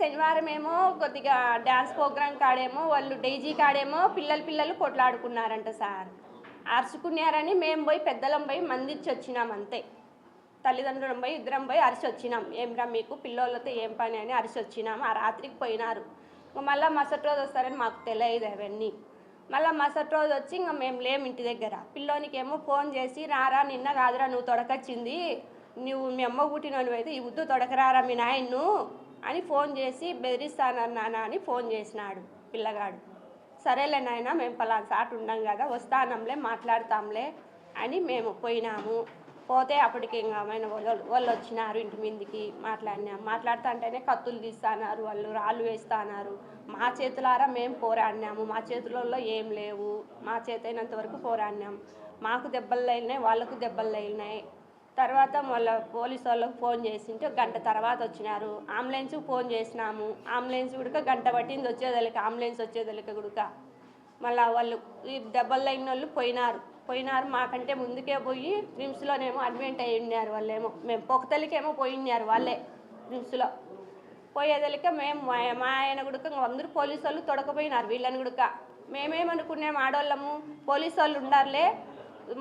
శనివారం ఏమో కొద్దిగా డ్యాన్స్ ప్రోగ్రాం కాడేమో వాళ్ళు డైజీ కాడేమో పిల్లలు కొట్లాడుకున్నారంట సార్. అరుచుకున్నారని మేము పోయి పెద్దలం పోయి మందిచ్చి వచ్చినాం అంతే. తల్లిదండ్రులం పోయి ఇద్దరం పోయి అరిచి వచ్చినాం. ఏమిరా మీకు పిల్లోళ్ళతో ఏం పని అని అరిచి వచ్చినాము. ఆ రాత్రికి పోయినారు. మళ్ళీ మరుసటి రోజు వస్తారని మాకు తెలియదు అవన్నీ. మళ్ళీ మరుసటి రోజు వచ్చి ఇంకా మేము లేము ఇంటి దగ్గర. పిల్లోనికి ఏమో ఫోన్ చేసి రారా నిన్న కాదురా నువ్వు తొడకొచ్చింది, నువ్వు మీ అమ్మ పుట్టినోడు అయితే ఈ ఉద్దు తొడకరారా మీ నాయన్ను అని ఫోన్ చేసి బెదిరిస్తానన్నానా అని ఫోన్ చేసినాడు పిల్లగాడు. సరేలే నాయన మేము పలానా సాటు ఉండం కదా వస్తానంలే మాట్లాడతాంలే అని మేము పోయినాము. పోతే అప్పటికి ఇంకా వాళ్ళు వచ్చినారు ఇంటి మీదకి. మాట్లాడుతా అంటేనే కత్తులు తీస్తున్నారు, వాళ్ళు రాళ్ళు వేస్తున్నారు. మా చేతులారా మేము పోరాడినాము, మా చేతులలో ఏం లేవు, మా చేతైనంత వరకు పోరాడినాం. మాకు దెబ్బలు తగిలినాయి, వాళ్ళకు దెబ్బలు తగిలినాయి. తర్వాత మళ్ళీ పోలీసు వాళ్ళకు ఫోన్ చేసింటే గంట తర్వాత వచ్చినారు. అంబులెన్స్కి ఫోన్ చేసినాము, అంబులెన్స్ కూడా గంట పట్టింది వచ్చేదలిక, అంబులెన్స్ వచ్చేదలిక కూడా. మళ్ళీ వాళ్ళు ఈ దెబ్బలు తగిన వాళ్ళు పోయినారు మాకంటే ముందుకే పోయి రిమ్స్లోనేమో అడ్మిట్ అయ్యి ఉన్నారు వాళ్ళేమో. మేము పొగతలికేమో పోయినారు వాళ్ళే రిమ్స్లో. పోయేదలిక మేము మా ఆయన కూడా అందరూ పోలీసు వాళ్ళు తొడకపోయినారు వీళ్ళని కూడా. మేమేమనుకున్నాము ఆడవాళ్ళము పోలీసు వాళ్ళు ఉండారులే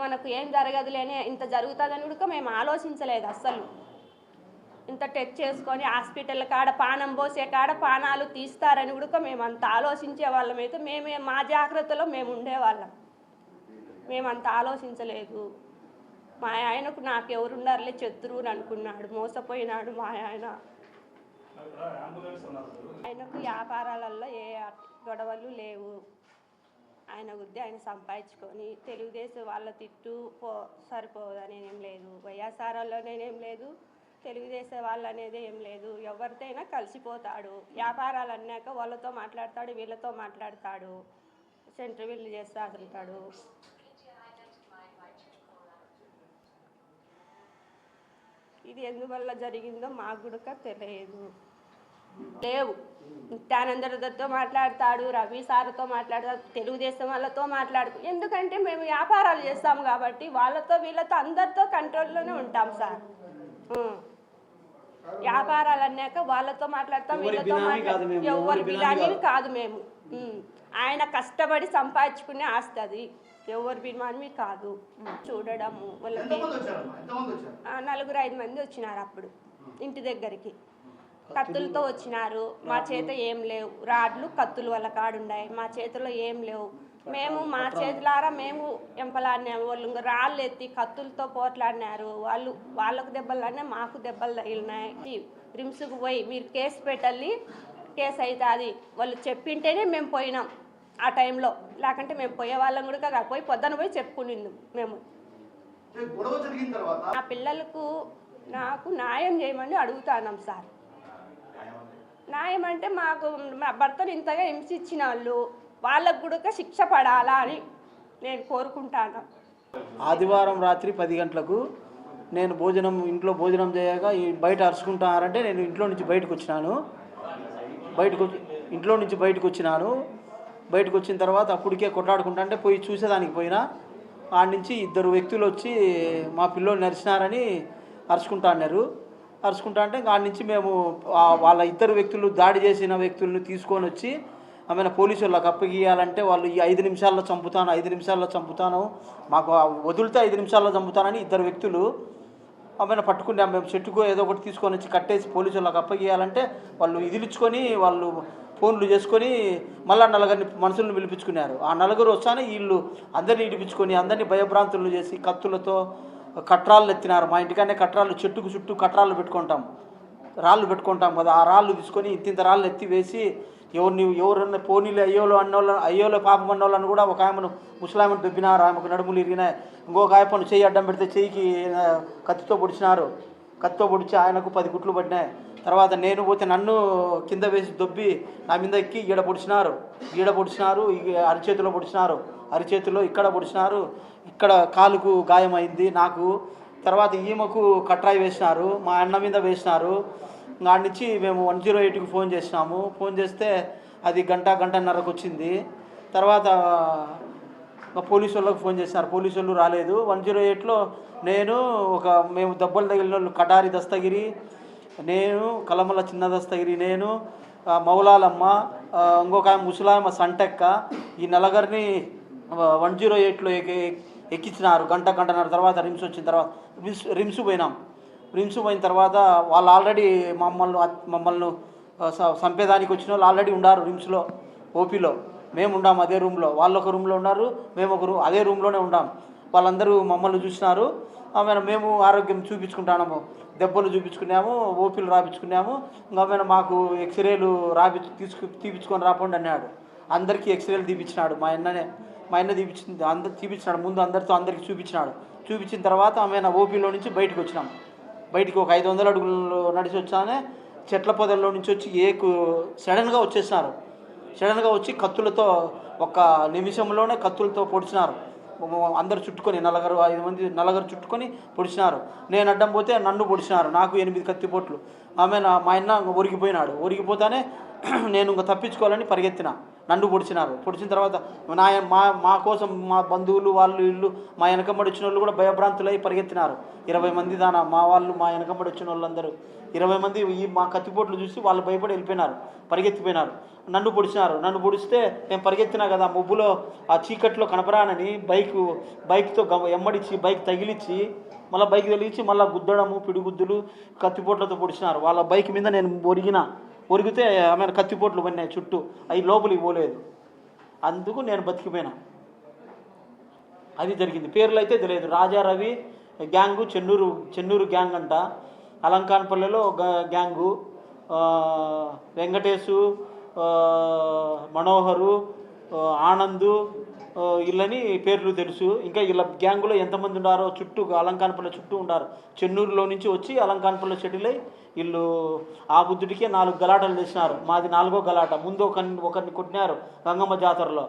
మనకు ఏం జరగదులేని, ఇంత జరుగుతుందని కూడా మేము ఆలోచించలేదు అస్సలు. ఇంత టెస్ట్ చేసుకొని హాస్పిటల్ కాడ పానం పోసే కాడ పానాలు తీస్తారని కూడా మేము అంత ఆలోచించే వాళ్ళం. అయితే మా జాగ్రత్తలో మేము ఉండేవాళ్ళం, మేము అంత ఆలోచించలేదు. మా ఆయనకు నాకెవరు ఉండారులే శత్రువుని అనుకున్నాడు, మోసపోయినాడు మా ఆయన. ఆయనకు వ్యాపారాలలో ఏ గొడవలు లేవు. ఆయన గుద్ది ఆయన సంపాదించుకొని తెలుగుదేశం వాళ్ళ తిట్టు సరిపోదనేం లేదు, వైఎస్ఆర్లోనేం లేదు, తెలుగుదేశం వాళ్ళు అనేది ఏం లేదు. ఎవరితోనైనా కలిసిపోతాడు. వ్యాపారాలు అన్నాక వాళ్ళతో మాట్లాడతాడు, వీళ్ళతో మాట్లాడతాడు, సెంటర్ వీళ్ళు చేస్తా ఉంటాడు. ఇది ఎందువల్ల జరిగిందో మాకు కూడా తెలియదు. లేవు నిత్యానందతో మాట్లాడతాడు, రవి సార్తో మాట్లాడతాడు, తెలుగుదేశం వాళ్ళతో ఎందుకంటే మేము వ్యాపారాలు చేస్తాము కాబట్టి వాళ్ళతో వీళ్ళతో అందరితో కంట్రోల్లోనే ఉంటాం సార్. వ్యాపారాలు అన్నాక వాళ్ళతో మాట్లాడతాం, వీళ్ళతో మాట్లాడతాం. ఎవరి బినామీ కాదు మేము. ఆయన కష్టపడి సంపాదించుకునే ఆస్తి అది, ఎవరి బినామీ కాదు. చూడడము వాళ్ళకి 4-5 మంది వచ్చినారు అప్పుడు ఇంటి దగ్గరికి. కత్తులతో వచ్చినారు. మా చేత ఏం లేవు, రాడ్లు కత్తులు వాళ్ళ కాడున్నాయి, మా చేతిలో ఏం లేవు. మేము మా చేతులారా మేము ఎంపలాడినాము. వాళ్ళు రాళ్ళు ఎత్తి కత్తులతో పోట్లాడినారు. వాళ్ళకు దెబ్బలు అన్నా మాకు దెబ్బలు తగిలినాయి. రిమ్స్కి పోయి మీరు కేసు పెట్టాలి, కేసు అవుతుంది వాళ్ళు చెప్పింటేనే మేము పోయినాం ఆ టైంలో. లేకుంటే మేము పోయే వాళ్ళం కూడా పోయి పొద్దున పోయి చెప్పుకునింది మేము. నా పిల్లలకు నాకు న్యాయం చేయమని అడుగుతున్నాం సార్. న్యాయం అంటే మాకు మా భర్తను ఇంతగా హింసించిన వాళ్ళకు కూడా శిక్ష పడాలా అని నేను కోరుకుంటాను. ఆదివారం రాత్రి 10 గంటలకు నేను ఇంట్లో భోజనం చేయగా బయట అరుచుకుంటారంటే నేను ఇంట్లో నుంచి బయటకు వచ్చినాను. బయటకు వచ్చిన తర్వాత అప్పటికే కొట్లాడుకుంటా అంటే పోయి చూసేదానికి పోయినా. ఆడ నుంచి 2 వ్యక్తులు వచ్చి మా పిల్లోని నరిచినారని అరుచుకుంటా అంటే ఆడ నుంచి మేము వాళ్ళ 2 వ్యక్తులు దాడి చేసిన వ్యక్తులను తీసుకొని వచ్చి ఆమె పోలీసు వాళ్ళకి అప్పగియాలంటే వాళ్ళు ఈ 5 నిమిషాల్లో చంపుతాను మాకు వదిలితే 5 నిమిషాల్లో చంపుతానని 2 వ్యక్తులు ఆమెను పట్టుకుని మేము చెట్టుకు ఏదో ఒకటి తీసుకొని వచ్చి కట్టేసి పోలీసు వాళ్ళకి అప్పగియాలంటే వాళ్ళు ఇదిలించుకొని వాళ్ళు ఫోన్లు చేసుకొని మళ్ళీ 4 మనుషులను పిలిపించుకున్నారు. ఆ 4 వస్తానే వీళ్ళు అందరినీ ఇడిపించుకొని అందరినీ భయభ్రాంతులు చేసి కత్తులతో కట్రాళ్ళు ఎత్తినారు. మా ఇంటికనే కట్రాళ్ళు చెట్టుకు చుట్టూ కట్రాళ్ళు రాళ్ళు పెట్టుకుంటాం కదా, ఆ రాళ్ళు తీసుకొని ఇంత రాళ్ళు ఎత్తి వేసి ఎవరన్నా పోనీలు అయ్యోలో పాపం అన్నోళ్ళని కూడా ఒక ఆయమను ముసలామను దొబ్బినారు. ఆమెకు నడుములు ఇరిగినాయి. ఇంకొక ఆయపను చెయ్యి అడ్డం పెడితే చెయ్యికి కత్తితో పొడిచి ఆయనకు 10 గుట్లు పడినాయి. తర్వాత నేను పోతే నన్ను కింద వేసి దొబ్బి నా మీద ఎక్కి ఈడ పొడిచినారు, అరిచేతిలో ఇక్కడ పొడిచినారు, ఇక్కడ కాలుకు గాయమైంది నాకు. తర్వాత ఈమెకు కట్రాయి వేసినారు, మా అన్న మీద వేసినారు. ఆడ నుంచి మేము 108కి ఫోన్ చేస్తే అది గంటన్నరకు వచ్చింది. తర్వాత పోలీసు వాళ్ళకి ఫోన్ చేసినారు, పోలీసు వాళ్ళు రాలేదు. 108లో మేము దెబ్బలు తగిలిన వాళ్ళు కటారి దస్తగిరి, నేను కలమల చిన్న దస్తగిరి, నేను మౌలాలమ్మ, ఇంకొక ఆమె ముసలాయమ సంటెక్క, ఈ నలుగురిని 108లో ఎక్కించినారు. గంటన్నర తర్వాత రిమ్స్ వచ్చిన తర్వాత రిమ్స్ పోయినాం. రిమ్స్ పోయిన తర్వాత వాళ్ళు ఆల్రెడీ మమ్మల్ని చంపేదానికి వచ్చిన వాళ్ళు ఆల్రెడీ ఉన్నారు రిమ్స్లో, ఓపీలో. మేము ఉండాం అదే రూమ్లో, వాళ్ళు ఒక రూమ్లో ఉన్నారు, మేము ఒక అదే రూమ్లోనే ఉండాం. వాళ్ళందరూ మమ్మల్ని చూసినారు. మేము ఆరోగ్యం చూపించుకుంటాము, దెబ్బలు చూపించుకున్నాము, ఓపీలు రాపించుకున్నాము. ఇంకా మాకు ఎక్స్రేలు తీపించుకొని రాకుండా అన్నాడు. అందరికీ ఎక్స్రేలు తీపించినాడు. మా అన్న తీపించినాడు. ముందు అందరికీ చూపించిన తర్వాత ఓపీలో నుంచి బయటకు వచ్చినాం. బయటికి ఒక 500 అడుగులు నడిచి వచ్చానే చెట్ల పొదల్లో నుంచి వచ్చి సడన్గా వచ్చేసినారు. సడన్గా వచ్చి కత్తులతో ఒక నిమిషంలోనే కత్తులతో పొడిచినారు. అందరు చుట్టుకొని 5 మంది చుట్టుకొని పొడిచినారు. నేను అడ్డం పోతే నన్ను పొడిచినారు. నాకు 8 కత్తిపోట్లు. మా అన్న ఒరిగిపోయినాడు. ఒరిగిపోతానే నేను ఇంకా తప్పించుకోవాలని పరిగెత్తిన. నన్ను పొడిచినారు. పొడిచిన తర్వాత మా కోసం మా బంధువులు వాళ్ళు వీళ్ళు మా వెనకమ్మడి వచ్చిన వాళ్ళు కూడా భయభ్రాంతులై పరిగెత్తినారు. 20 మంది దానా మా వాళ్ళు, మా వెనకమ్మడి వచ్చిన వాళ్ళందరూ 20 మంది మా కత్తిపోట్లు చూసి వాళ్ళు భయపడి వెళ్ళిపోయినారు, పరిగెత్తిపోయినారు. నన్ను పొడిచినారు. నన్ను పొడిస్తే నేను పరిగెత్తినా కదా, ముబ్బులో ఆ చీకట్లో కనపరానని బైక్తో ఎమ్మడిచ్చి బైక్ తగిలిచ్చి మళ్ళీ బైక్ తగిలిచ్చి మళ్ళీ గుద్దడము, పిడిగుద్దులు, కత్తిపోట్లతో పొడిచినారు. వాళ్ళ బైక్ మీద నేను ఒరిగితే కత్తిపోట్లు పడినాయి చుట్టూ, అవి లోపలికి పోలేదు. అందుకు నేను బతికిపోయినా. అది జరిగింది. పేర్లు అయితే తెలియదు. రాజారవి గ్యాంగు, చెన్నూరు గ్యాంగ్ అంట. అలంకాన్పల్లెలో గ్యాంగు, వెంకటేశు, మనోహరు, ఆనందు, వీళ్ళని పేర్లు తెలుసు. ఇంకా వీళ్ళ గ్యాంగులో ఎంతమంది ఉన్నారో చుట్టూ అలంకాన్పల్లె చుట్టూ ఉన్నారు. చెన్నూరులో నుంచి వచ్చి అలంకాన్పల్లె సెటిల్ అయ్యి వీళ్ళు ఆ బుద్ధుడికే 4 గలాటలు చేసినారు. మాది 4వ గలాట. ముందు ఒకరిని కొట్టినారు గంగమ్మ జాతరలో.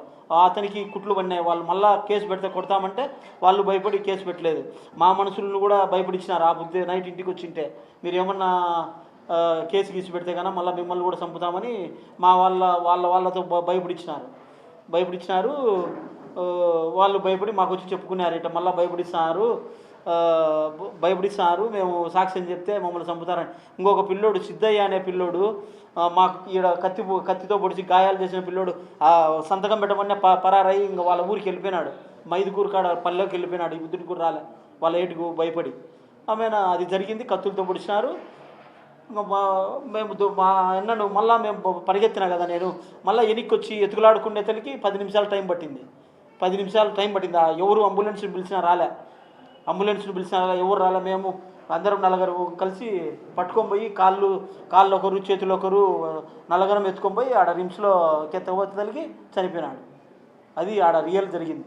అతనికి కుట్లు పడినాయి. వాళ్ళు మళ్ళీ కేసు పెడితే కొడతామంటే వాళ్ళు భయపడి కేసు పెట్టలేదు. మా మనుషులను కూడా భయపడిచ్చినారు. ఆ బుద్ధి నైట్ ఇంటికి వచ్చింటే మీరు ఏమన్నా కేసు గీసి పెడితే కన్నా మళ్ళీ మిమ్మల్ని కూడా చంపుతామని మా వాళ్ళతో భయపడిచ్చినారు. వాళ్ళు భయపడి మాకు వచ్చి చెప్పుకున్నారు. ఇట్లా మళ్ళీ భయపడిస్తున్నారు, మేము సాక్ష్యం చెప్తే మమ్మల్ని చంపుతారని. ఇంకొక పిల్లోడు సిద్ధయ్య అనే పిల్లోడు, మాకు ఈడ కత్తితో పొడిచి గాయాలు చేసిన పిల్లోడు సంతకం పెట్టమని పరారై ఇంకా వాళ్ళ ఊరికి వెళ్ళిపోయినాడు. మైదుకూరు కాడ పల్లెకి వెళ్ళిపోయినాడు. ఈ బుద్ధుడికి కూడా రాలే, వాళ్ళ ఏటుకు భయపడి. అది జరిగింది. కత్తులతో పొడిచినారు. మా అన్నను మళ్ళీ మేము పరిగెత్తినా కదా, నేను మళ్ళీ వెనక్కి వచ్చి ఎతుకులాడుకునే తల్లికి 10 నిమిషాలు టైం పట్టింది. ఎవరు అంబులెన్స్ని పిలిచినా రాలే. ఎవరు రాలే. మేము అందరం 4 కలిసి పట్టుకొని పోయి కాళ్ళు ఒకరు, చేతులు ఒకరు, 4 ఎత్తుకొని పోయి ఆడ రిమ్స్లో కెత్తకపోతే తల్లికి చనిపోయినాడు. అది ఆడ రియల్ జరిగింది.